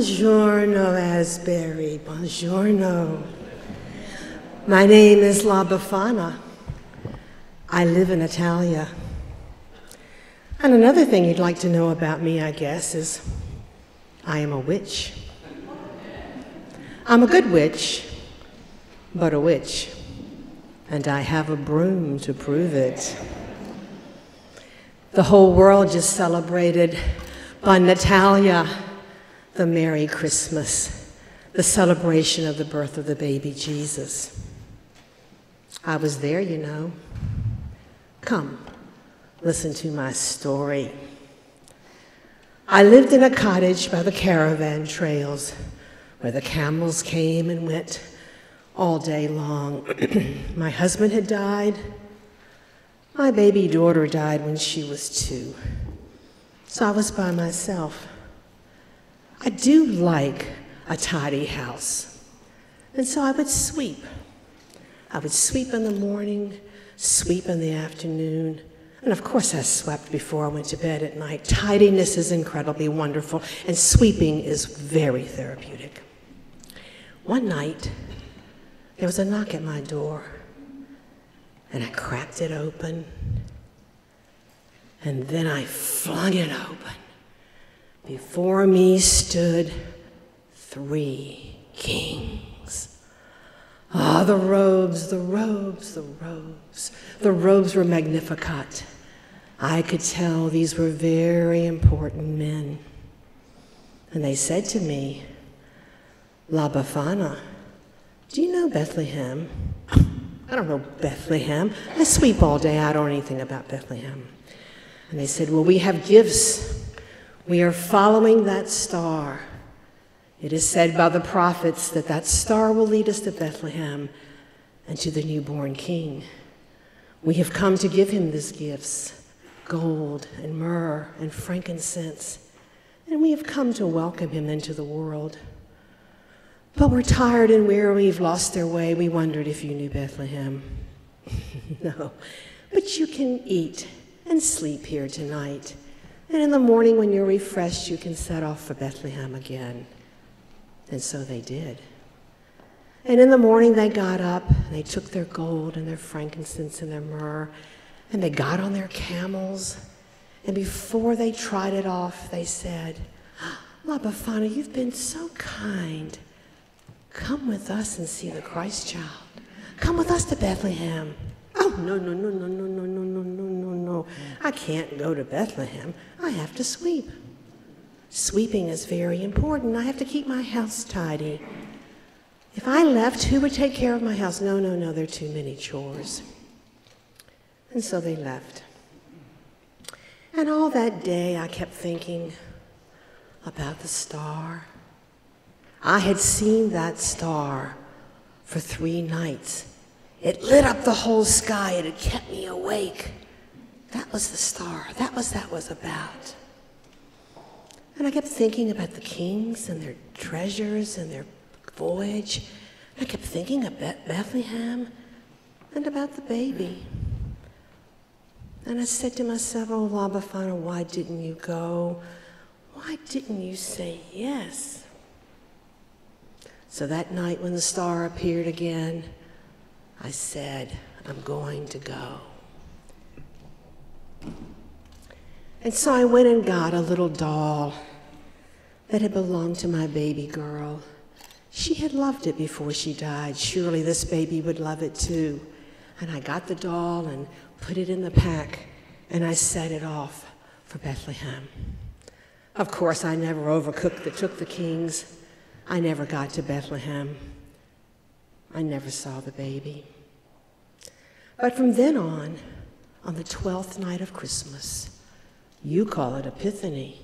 Buongiorno, Asbury. Buongiorno. My name is Befana. I live in Italia. And another thing you'd like to know about me, I guess, is I am a witch. I'm a good witch, but a witch. And I have a broom to prove it. The whole world just celebrated Bon Natalia, the Merry Christmas, the celebration of the birth of the baby Jesus. I was there, you know. Come, listen to my story. I lived in a cottage by the caravan trails where the camels came and went all day long. My husband had died. My baby daughter died when she was 2. So I was by myself. I do like a tidy house. And so I would sweep. I would sweep in the morning, sweep in the afternoon, and of course I swept before I went to bed at night. Tidiness is incredibly wonderful, and sweeping is very therapeutic. One night, there was a knock at my door, and I cracked it open, and then I flung it open. Before me stood 3 kings. Ah, the robes, the robes, the robes. The robes were magnificat. I could tell these were very important men. And they said to me, La Befana, do you know Bethlehem? I don't know Bethlehem. I sweep all day. I don't know anything about Bethlehem. And they said, well, we have gifts. We are following that star. It is said by the prophets that that star will lead us to Bethlehem and to the newborn king. We have come to give him these gifts, gold and myrrh and frankincense, and we have come to welcome him into the world. But we're tired and weary, we've lost our way. We wondered if you knew Bethlehem. No, but you can eat and sleep here tonight. And in the morning when you're refreshed, you can set off for Bethlehem again. And so they did. And in the morning they got up, and they took their gold and their frankincense and their myrrh, and they got on their camels. And before they trotted off, they said, La Befana, you've been so kind. Come with us and see the Christ child. Come with us to Bethlehem. Oh, no, no, no, no, no, no, no, no, no, no, no. I can't go to Bethlehem. I have to sweep. Sweeping is very important. I have to keep my house tidy. If I left, who would take care of my house? No, no, no, there are too many chores. And so they left. And all that day I kept thinking about the star. I had seen that star for 3 nights. It lit up the whole sky. It had kept me awake. That was the star. That was about. And I kept thinking about the kings and their treasures and their voyage. I kept thinking about Bethlehem and about the baby. And I said to myself, oh, La Befana, why didn't you go? Why didn't you say yes? So that night when the star appeared again, I said, I'm going to go. And so I went and got a little doll that had belonged to my baby girl. She had loved it before she died. Surely this baby would love it too. And I got the doll and put it in the pack, and I set it off for Bethlehem. Of course, I never took the kings. I never got to Bethlehem. I never saw the baby. But from then on the 12th night of Christmas, you call it Epiphany,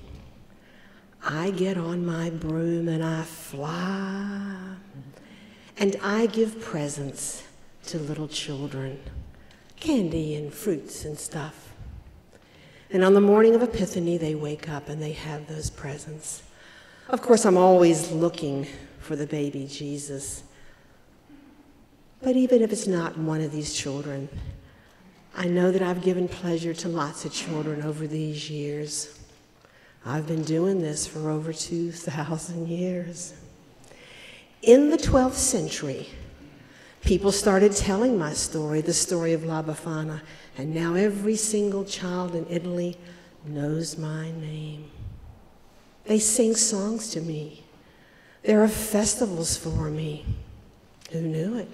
I get on my broom and I fly, and I give presents to little children, candy and fruits and stuff. And on the morning of Epiphany, they wake up and they have those presents. Of course, I'm always looking for the baby Jesus. But even if it's not one of these children, I know that I've given pleasure to lots of children over these years. I've been doing this for over 2,000 years. In the 12th century, people started telling my story, the story of La Befana, and now every single child in Italy knows my name. They sing songs to me. There are festivals for me. Who knew it?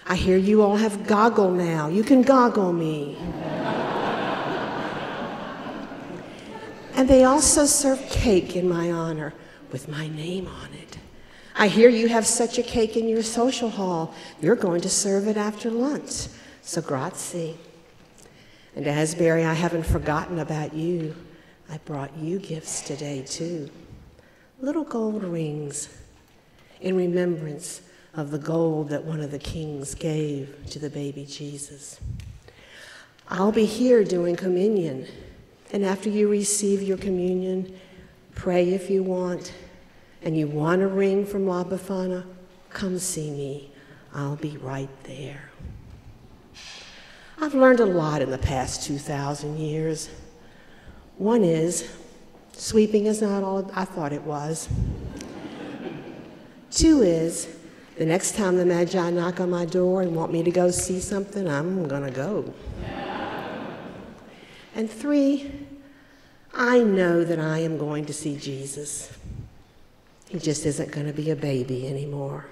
I hear you all have goggle now. You can goggle me. And they also serve cake in my honor with my name on it. I hear you have such a cake in your social hall. You're going to serve it after lunch. So grazie. And Asbury, I haven't forgotten about you. I brought you gifts today, too. Little gold rings in remembrance of the gold that one of the kings gave to the baby Jesus. I'll be here doing communion. And after you receive your communion, pray if you want. And you want a ring from La Befana, come see me. I'll be right there. I've learned a lot in the past 2,000 years. One is, sweeping is not all I thought it was. Two is, the next time the Magi knock on my door and want me to go see something, I'm gonna go. And three, I know that I am going to see Jesus. He just isn't going to be a baby anymore.